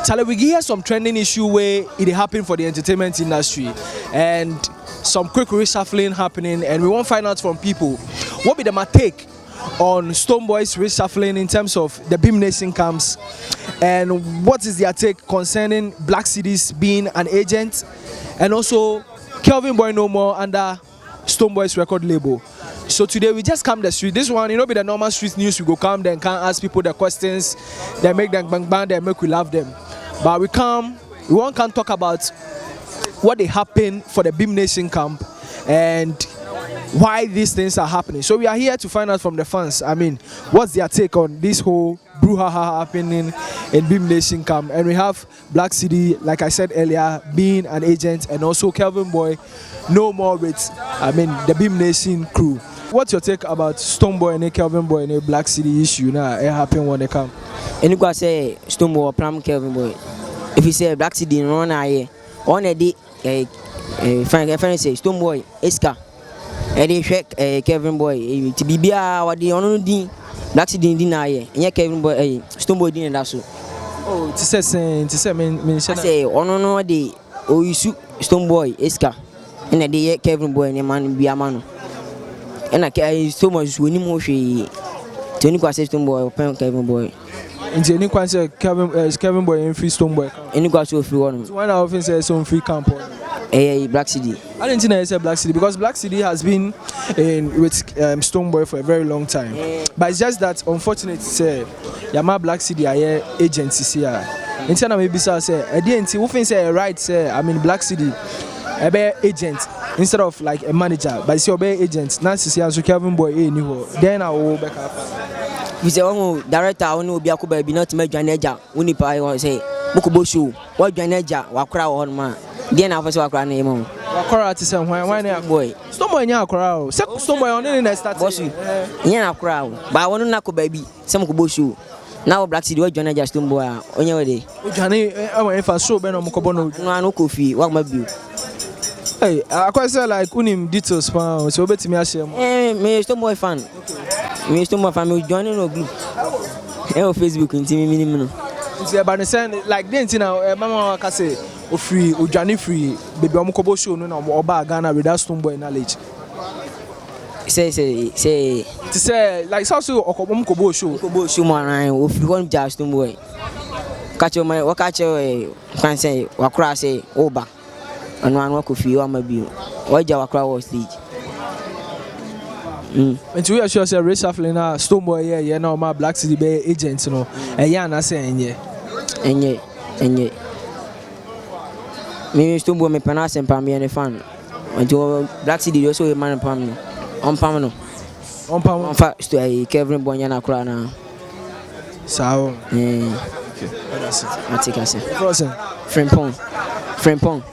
Charlie, we hear some trending issue where it happened for the entertainment industry, and some quick reshuffling happening, and we won't find out from people what be the take on Stonebwoy's reshuffling in terms of the BHIM Nation camps, and what is their take concerning Black Cities being an agent, and also Kelvyn Boy no more under Stonebwoy's record label. So today we just come the street. This one, be the normal street news. We go come, then can ask people the questions, they make them bang bang, they make we love them. But we won't come talk about what they happen for the BHIM Nation camp and why these things are happening. So we are here to find out from the fans. I mean, what's their take on this whole brouhaha happening in BHIM Nation camp? And we have Black City, like I said earlier, being an agent, and also Kelvyn Boy no more with, the BHIM Nation crew. What's your take about Stonebwoy and Kelvyn Boy and the Black City issue now? It happened when they come. And you guys say Stonebwoy plan Kelvyn Boy. If you say Black City run here, on a day, friend say Stonebwoy, Eska. And they check Kelvyn Boy to be what the only Black City dinner here. And Kelvyn Boy, Stonebwoy dinner that's so. Oh, to say, I say, no, the oh, you shoot Stonebwoy, Eska. And a day Kelvyn Boy and a man be a man. And I care so much when you move to any question boy or Kelvyn Boy. And any question Kelvyn Boy and free Stonebwoy. Any question free one. One often says some free camp. Black City. I didn't think I said Black City because Black City has been with Stonebwoy for a very long time. But it's just that unfortunately, say Yama Black City are agencies here. Instead of maybe say I didn't see who say right say Black City a be agent instead of like a manager, but it's your be agent. Now see as Kelvyn Boy then I will back up. We say director I know be akuba be not make manager. We say Mukubo show. What manager wakra on man. Then I was wakra name. Wakra to say why boy. Stonebwoy nya akra. Stonebwoy on the start. Boss you. Nya akra. But I want to nako baby. Some Mukubo show. Now Black City what manager Stonebwoy onye we dey. Ojane I want for show be no Mukobo no. No kofi. What my bill. Hey, I quite say like unim details fan, so bet me share. Me Stonebwoy fan. Me Stonebwoy fan. Me joining no group. On Facebook into me minimum. It's about the same like then now. Mama can say free, Ojani free. Baby, I'm Kobo show no na Oba Ghana without Stonebwoy knowledge. Say. To say like so Kobo show. Kobo show man. If you want just Stonebwoy. Catch your man. What catch your? Can say wakra say Oba. And one walk of you, I'm a view. Why do you crowd stage? And to reassure yourself, reshuffling now, Stonebwoy, yeah, no, my Black City Bay agents, you know, and yeah, I say, and yeah. Me Stonebwoy, me panas and Pammy and a fan. And to Black City, also a man and Pammy. On Pamano. On fact, to a Kelvyn Boy and Accra now. So, I take us. Frimpong.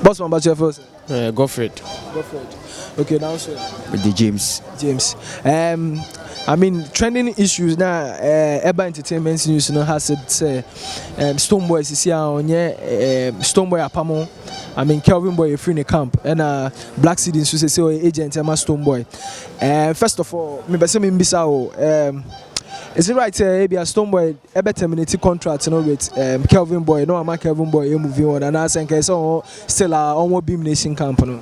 Boss man, but your first? Godfred. Okay, now sir. With the James. Trending issues now. Eba Entertainment News, has said Stonebwoy is here on Stonebwoy apamo. Kelvyn Boy free in the camp and Black City so say agent Stonebwoy. First of all, me bese me mbisa is it right maybe a Stonebwoy terminate contract with Kelvyn Boy? No, I'm Kelvyn Boy moving on and I think so still on BHIM Nation camp. No?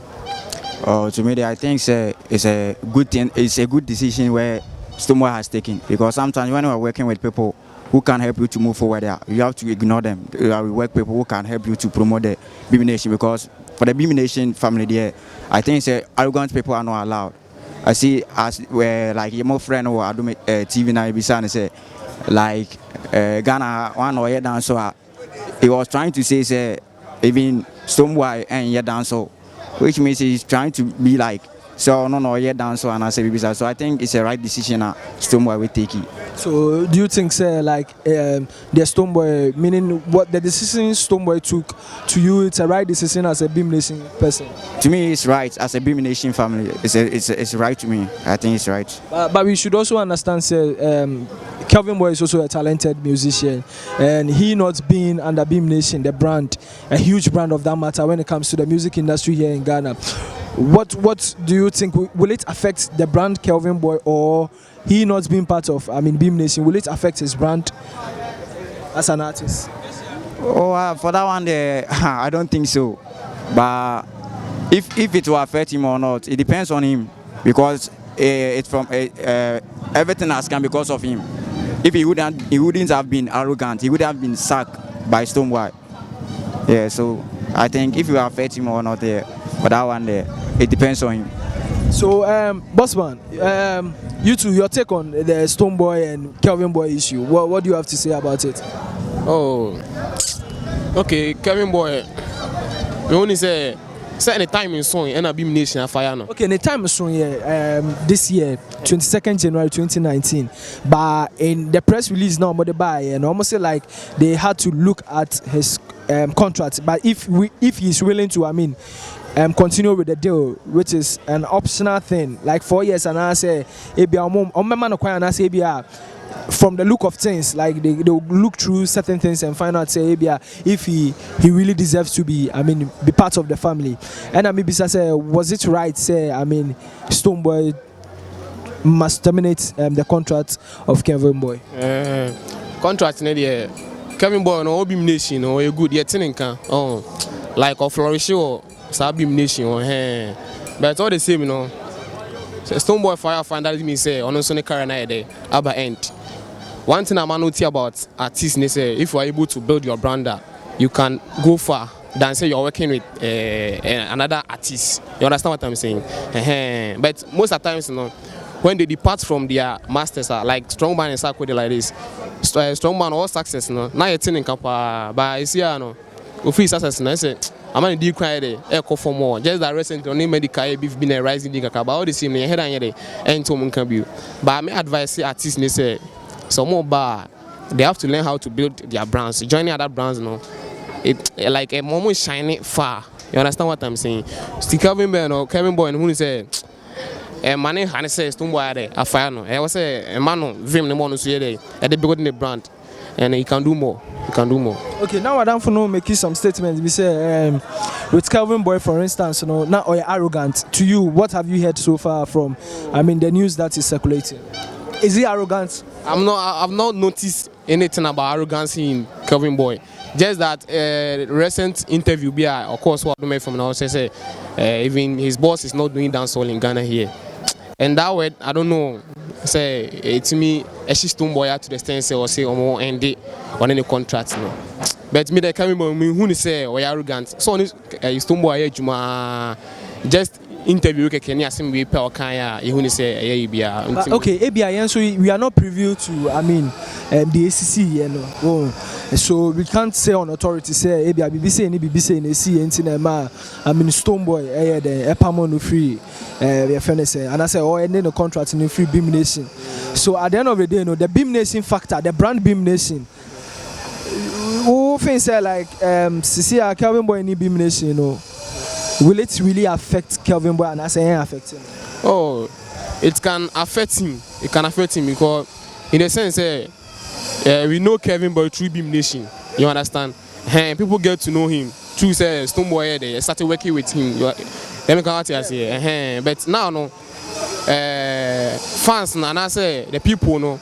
To me, I think it's a good thing. It's a good decision where Stonebwoy has taken, because sometimes when we're working with people who can help you to move forward, you have to ignore them. We work people who can help you to promote the BHIM Nation, because for the BHIM Nation family there, I think arrogant people are not allowed. I see as where like your more friend or I do TV now be say like Ghana one or dancer. He was trying to say even Stonebwoy and your dancer, which means he's trying to be like so no yet dancer and I say so I think it's a right decision Stonebwoy will take it. So do you think like the Stonebwoy, meaning what the decision Stonebwoy took to you, it's a right decision as a BHIM Nation person? To me it's right as a BHIM Nation family. It's right to me. I think it's right. But we should also understand Kelvyn Boy is also a talented musician, and he not being under BHIM Nation, the brand, a huge brand of that matter when it comes to the music industry here in Ghana. What do you think? Will it affect the brand Kelvyn Boy, or he not being part of BHIM Nation? Will it affect his brand as an artist? Oh, for that one, there, I don't think so. But if it will affect him or not, it depends on him because it's from everything has come because of him. If he wouldn't have been arrogant, he would have been sacked by Stonebwoy. Yeah, so I think if it will affect him or not, there, for that one, there, it depends on him. So, Bossman, you two, your take on the Stonebwoy and Kelvyn Boy issue. What do you have to say about it? Oh, okay, Kelvyn Boy. We only say any time in song and a BHIM Nation fire no. Okay, the time is from here, this year, 22nd January 2019. But in the press release now, but buy and almost say like they had to look at his contract. But if he's willing to, continue with the deal, which is an optional thing, like 4 years, and I say, from the look of things, like they'll look through certain things and find out, say, if he really deserves to be part of the family. And maybe say, was it right, say, Stonebwoy must terminate the contract of Kelvyn Boy? Contract, Kelvyn Boy, no BHIM Nation, or a good yet, like a flourish or BHIM Nation, but all the same, Stonebwoy fire find that me say, on a Sunday car and I day, about end. One thing I'm not about artists, they say if you are able to build your brand, you can go far than say you're working with another artist. You understand what I'm saying? But most of the times, when they depart from their masters, like strong man and Sarko like this, strong man all success, now you're telling Kappa, but I see, free success, I say, I'm going to do cry there, echo for more. Just that recently, only medical beef been a rising digger, but all the same, head and yet, and to Munkabu. But I may advise artists, they say, some more bar, they have to learn how to build their brands. Joining other brands, it like a moment shining far. You understand what I'm saying? Still Kelvyn Boy, and who say, my name Hannah says, Stonebwoy, a fire no. I was a man of Vim the Mono Suede at the beginning of the brand, and he can do more. He can do more. Okay, now I don't know making some statements. We say, with Kelvyn Boy, for instance, now or arrogant. To you, what have you heard so far from, the news that is circulating? Is he arrogant? I've not noticed anything about arrogance in Kelvyn Boy. Just that recent interview, of course, what I made from now says even his boss is not doing dancehall in Ghana here. And that way, I don't know. Say to me, she's Stonebwoy to the extent say or say or end it on any contract. But me the Kelvyn Boy, who say or arrogant. So Stonebwoy just interview Kenya sim we pay Kanya you say okay ABI so we are not privy to the ACC so we can't say on authority say ABI BBC and BBC and see Stonebwoy the Epamon no free and I say ending the contract in free BHIM Nation. So at the end of the day the BHIM Nation factor, the brand BHIM Nation, who things say like Kelvyn Boy in BHIM Nation, will it really affect Kelvyn Boy and I say affect him? Oh, it can affect him. It can affect him because, in a sense, we know Kelvyn Boy through BHIM Nation. You understand? People get to know him through Stonebwoy. They started working with him. Let me come out here say, but now fans and I say the people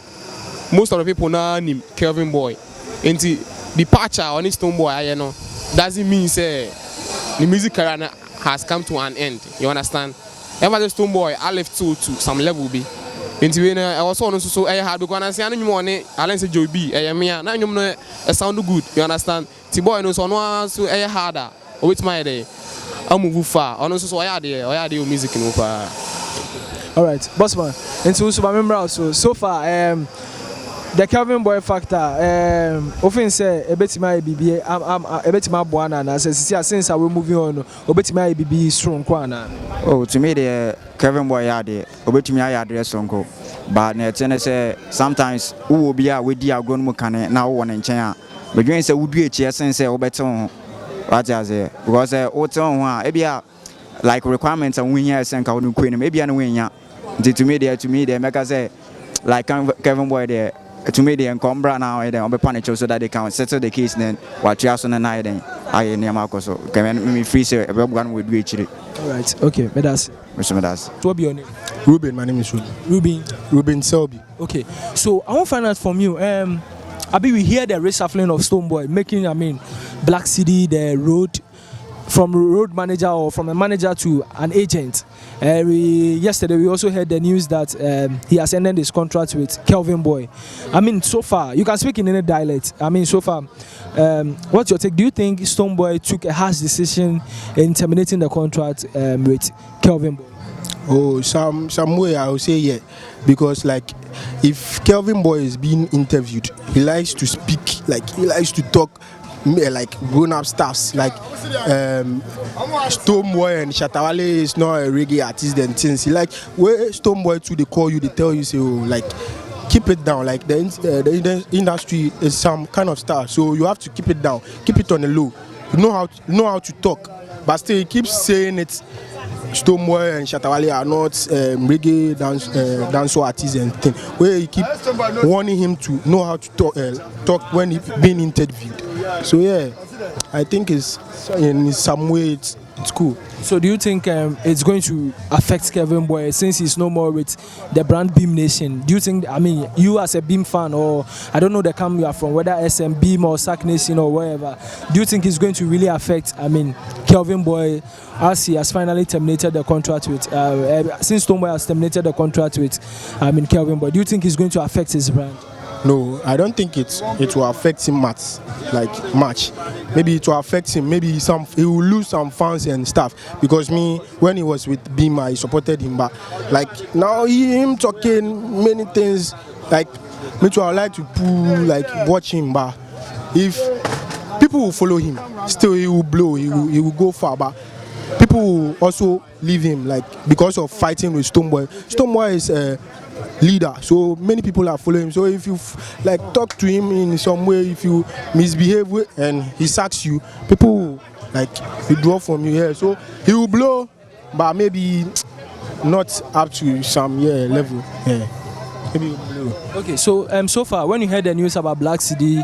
most of the people now name Kelvyn Boy. And the departure on this Stonebwoy, doesn't mean say the music career has come to an end. You understand? Ever the Stonebwoy, I left to some level be. Into I was so I had because I say any money, I learned to Joe B. Now you know it sound good. You understand? T-boy knows on one so harder. Or it's my day. I move far. I know so I had the music in Opa. All right, Bossman. And so I remember also so far the Kelvyn Boy factor, often say a bit my BB, a bit my buana, and since I will move on, a bit my BB strong kwana. Oh, to me, the Kelvyn Boy had it, a bit me I address uncle. But say sometimes who will be out with the grown mechanic now one in China. But you say, would be a chair sense or better what I say, because maybe like requirements and winning and count queen, maybe I'm winning. To me, they make us say, like Kelvyn Boy there. To me, they encumber now and then punish so that they can settle the case. Then what you ask on the night, then I near Marco. So can me free say everyone would reach it. All right, okay, Medas. Mr. Medas. What be your name? Ruben, my name is Ruben. Ruben. Ruben Selby. Okay, so I want to find out from you. Abi, we hear the reshuffling of Stonebwoy making, I mean, Black City the road from road manager or from a manager to an agent. Yesterday we also heard the news that he has ended his contract with Kelvyn Boy. I mean, so far, you can speak in any dialect. I mean, so far, what's your take? Do you think Stonebwoy took a harsh decision in terminating the contract with Kelvyn Boy? Oh, some way I would say yeah, because like if Kelvyn Boy is being interviewed, he likes to speak, like he likes to talk like grown-up stuffs, like Stonebwoy and Shatawale is not a reggae artist and things. He like where Stonebwoy too, they call you, they tell you, say, oh, like keep it down, like the industry is some kind of star, so you have to keep it down, keep it on the low. You know how to talk, but still he keeps saying it. Stonebwoy and Shatawale are not reggae dancehall artists and thing. Where he keep warning him to know how to talk when he being interviewed. So yeah, I think it's in some way it's cool. So do you think it's going to affect Kelvyn Boy since he's no more with the brand BHIM Nation? Do you think, I mean, you as a BHIM fan, or I don't know the camp you are from, whether SM, BHIM or SAC Nation or wherever, do you think it's going to really affect, I mean, Kelvyn Boy as he has finally terminated the contract with, since Stonebwoy has terminated the contract with, I mean, Kelvyn Boy, do you think it's going to affect his brand? No, I don't think it will affect him much. Maybe it will affect him. Maybe he will lose some fans and stuff. Because me, when he was with BHIM, I supported him. But like now, him talking many things. Like me too, I like to watch him. But if people will follow him, still he will blow. He will go far. But people will also leave him, like because of fighting with Stonebwoy. Stonebwoy is leader, so many people are following him. So if you like talk to him in some way, if you misbehave and he sacks you, people will like withdraw from you here. So he will blow, but maybe not up to some level. Yeah. Maybe he will blow. Okay, so so far when you heard the news about Black City,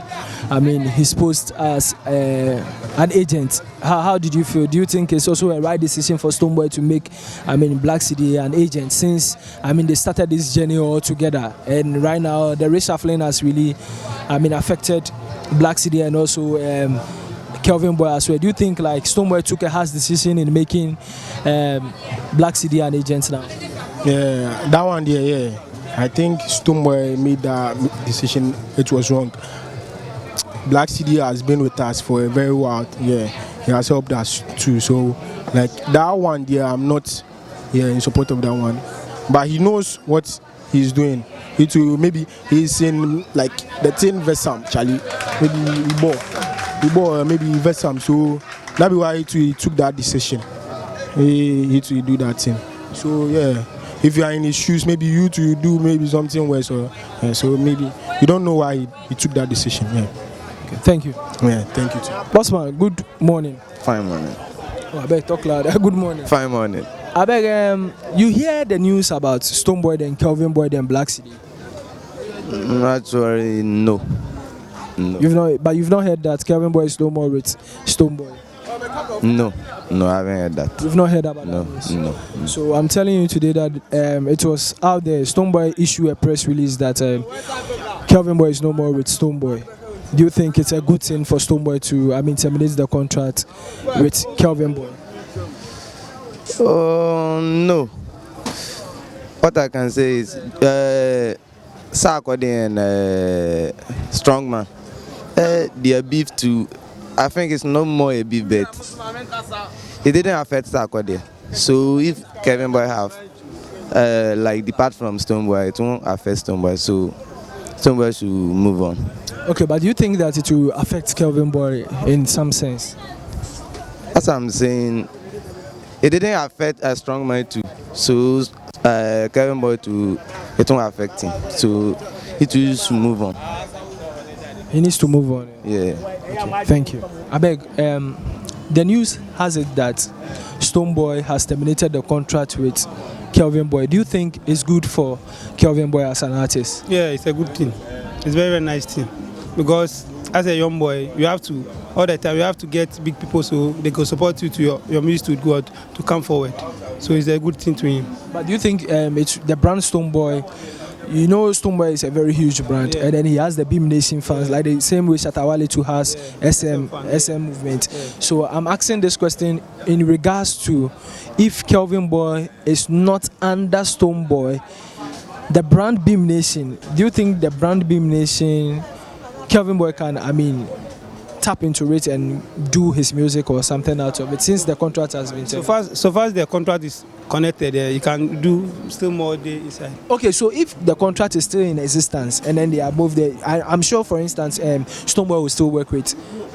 I mean his post as an agent, how did you feel? Do you think it's also a right decision for Stonebwoy to make, I mean, Black City an agent, since I mean they started this journey all together, and right now the reshuffling has really, I mean, affected Black City and also Kelvyn Boy as well. Do you think like Stonebwoy took a harsh decision in making Black City an agent now? Yeah, that one there, yeah. I think Stonebwoy made that decision. It was wrong. Black City has been with us for a very while. Yeah, he has helped us too. So, like that one, yeah, I'm not in support of that one. But he knows what he's doing. Maybe he's in like the 10 Vesam, Charlie. Maybe he bought maybe Vesam. So that's why he took that decision. He to do that thing. So yeah. If you are in his shoes, maybe you to do maybe something worse, or so maybe you don't know why he took that decision. Yeah. Okay, thank you. Yeah, thank you too. Bossman, good morning. Fine morning. Oh, I beg talk louder. Good morning. Fine morning. I beg, you hear the news about Stonebwoy and Kelvyn Boy and Black City? Actually, no. You've not heard that Kelvyn Boy is no more with Stonebwoy? No, I haven't heard that. You've not heard about that news? No. So I'm telling you today that it was out there. Stonebwoy issued a press release that Kelvyn Boy is no more with Stonebwoy. Do you think it's a good thing for Stonebwoy to, I mean, terminate the contract with Kelvyn Boy? Oh, no. What I can say is, Sarkodie and Strongman, their beef too. I think it's no more a beef bet. It didn't affect Sarkodie. So if Kelvyn Boy have like depart from Stonebwoy, it won't affect Stonebwoy. So Stonebwoy should move on. Okay, but do you think that it will affect Kelvyn Boy in some sense? That's what I'm saying. It didn't affect a Strongman too. So Kelvyn Boy it won't affect him. So he should move on. He needs to move on. Yeah. Okay, thank you. I beg, the news has it that Stonebwoy has terminated the contract with Kelvyn Boy. Do you think it's good for Kelvyn Boy as an artist? Yeah, it's a good thing. It's a very, very nice thing. Because as a young boy, you have to, all the time, you have to get big people so they can support you to your music to go out, to come forward. So it's a good thing to him. But do you think it's the brand Stonebwoy, you know Stonebwoy is a very huge brand, and then he has the BHIM Nation fans, like the same way Shatawale too has SM movement. So I'm asking this question in regards to if Kelvyn Boy is not under Stonebwoy, the brand BHIM Nation, do you think the brand BHIM Nation, Kelvyn Boy can, tap into it and do his music or something out of it since the contract has been so far as the contract is connected, you can do still more day inside. Okay, so if the contract is still in existence and then they are both there, I'm sure, for instance, Stonebwoy will still work with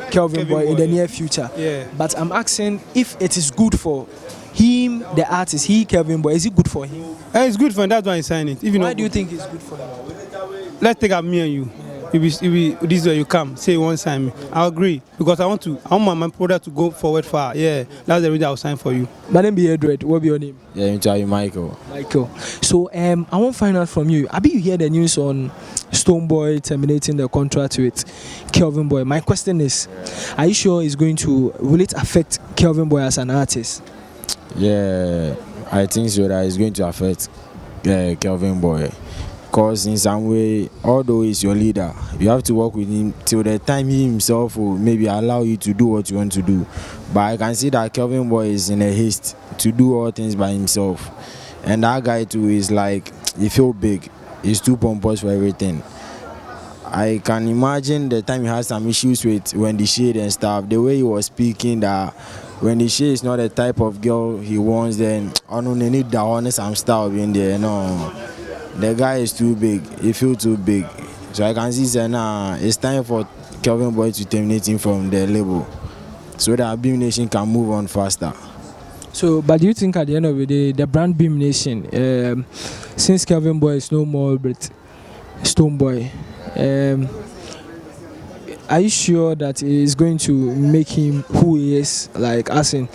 Kelvyn Boy in the near future. Yeah. But I'm asking if it is good for him, the artist, Kelvyn Boy, is it good for him? It's good for him. That's why he signed it. Why do you think it's good for him? Let's take up me and you. If this way you come, say you want to sign me, I'll agree because I want my product to go forward far. Yeah, that's the reason I'll sign for you. My name is Edward. What be your name? Yeah, I'm tell you, Michael. Michael. So I want to find out from you. Have you heard the news on Stonebwoy terminating the contract with Kelvyn Boy? My question is, are you sure will it affect Kelvyn Boy as an artist? Yeah, I think so that it's going to affect Kelvyn Boy. Because in some way, although he's your leader, you have to work with him till the time he himself will maybe allow you to do what you want to do. But I can see that Kelvyn Boy is in a haste to do all things by himself. And that guy too is like, he feel big. He's too pompous for everything. I can imagine the time he had some issues with Wendy Shade and stuff, the way he was speaking, that Wendy Shade is not the type of girl he wants, then I don't need that honest some style in there, no. The guy is too big. He feels too big. So I can see that it's time for Kelvyn Boy to terminate him from the label so that BHIM Nation can move on faster. So, but do you think at the end of the day, the brand BHIM Nation, since Kelvyn Boy is no more but Stonebwoy, are you sure that it is going to make him who he is, like as in,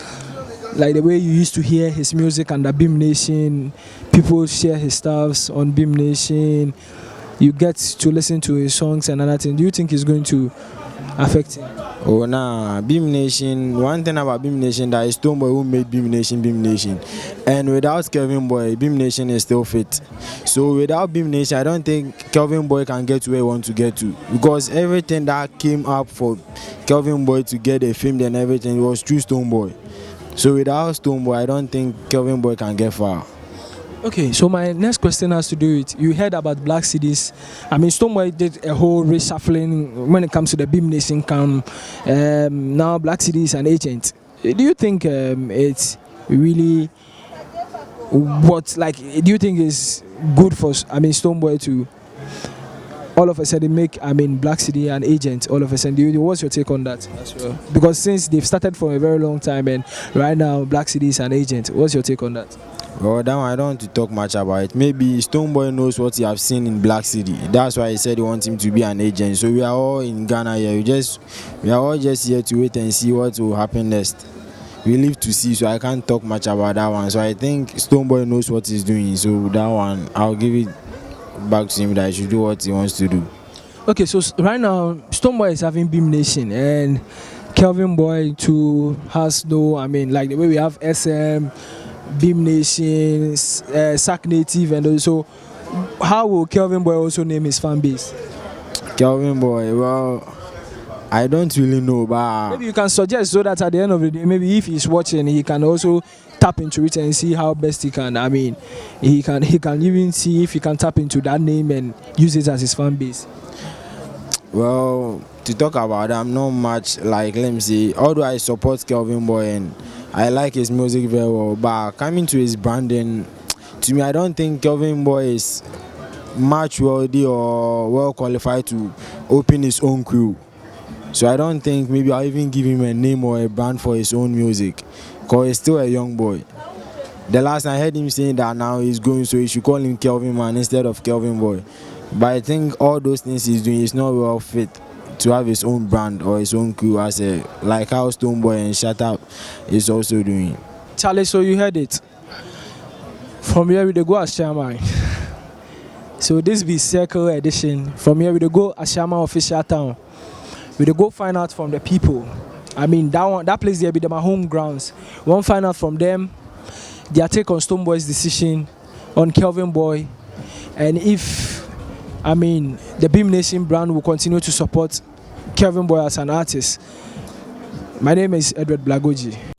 like the way you used to hear his music under BHIM Nation, people share his stuffs on BHIM Nation, you get to listen to his songs and other things. Do you think it's going to affect him? Oh, nah, BHIM Nation, one thing about BHIM Nation, that is Stonebwoy who made BHIM Nation. And without Kelvyn Boy, BHIM Nation is still fit. So without BHIM Nation, I don't think Kelvyn Boy can get to where he wants to get to. Because everything that came up for Kelvyn Boy to get a film and everything was through Stonebwoy. So without Stonebwoy, I don't think Kelvyn Boy can get far. Okay, so my next question has to do with, you heard about Black CDs. Stonebwoy did a whole reshuffling when it comes to the BHIM Nation camp. Now Black CDs is an agent. Do you think it's really do you think it's good for Stonebwoy to all of a sudden make Black CD an agent all of a sudden? What's your take on that as well? Because since they've started for a very long time and right now Black CD is an agent, what's your take on that? Well, that one I don't want to talk much about it. Maybe Stonebwoy knows what he have seen in Black City. That's why he said he wants him to be an agent. So we are all in Ghana here. We are all just here to wait and see what will happen next. We live to see, so I can't talk much about that one. So I think Stonebwoy knows what he's doing. So that one, I'll give it back to him that he should do what he wants to do. Okay, so right now Stonebwoy is having BHIM Nation and Kelvyn Boy too has no, like the way we have SM, BHIM Nation, Sack Native, and also how will Kelvyn Boy also name his fan base? Kelvyn Boy, well, I don't really know, but maybe you can suggest so that at the end of the day, maybe if he's watching, he can also tap into it and see how best he can. He can even see if he can tap into that name and use it as his fan base. Well, to talk about that, I'm not much like, let me see, although I support Kelvyn Boy and I like his music very well, but coming to his branding, to me, I don't think Kelvyn Boy is much worthy or well qualified to open his own crew. So I don't think maybe I'll even give him a name or a brand for his own music, because he's still a young boy. The last I heard him saying that now he's going, so he should call him Kelvyn Man instead of Kelvyn Boy. But I think all those things he's doing is not well fit to have his own brand or his own crew like how Stonebwoy and Shut Up is also doing. Charlie, so you heard it. From here we go Ashama. So this be Circle Edition. From here we go Ashama official town. We go find out from the people. That place there be my home grounds. We won't find out from them their take on Stonebwoy's decision on Kelvyn Boy, and if I mean, the BHIM Nation brand will continue to support Kelvyn Boy as an artist. My name is Edward Blagogee.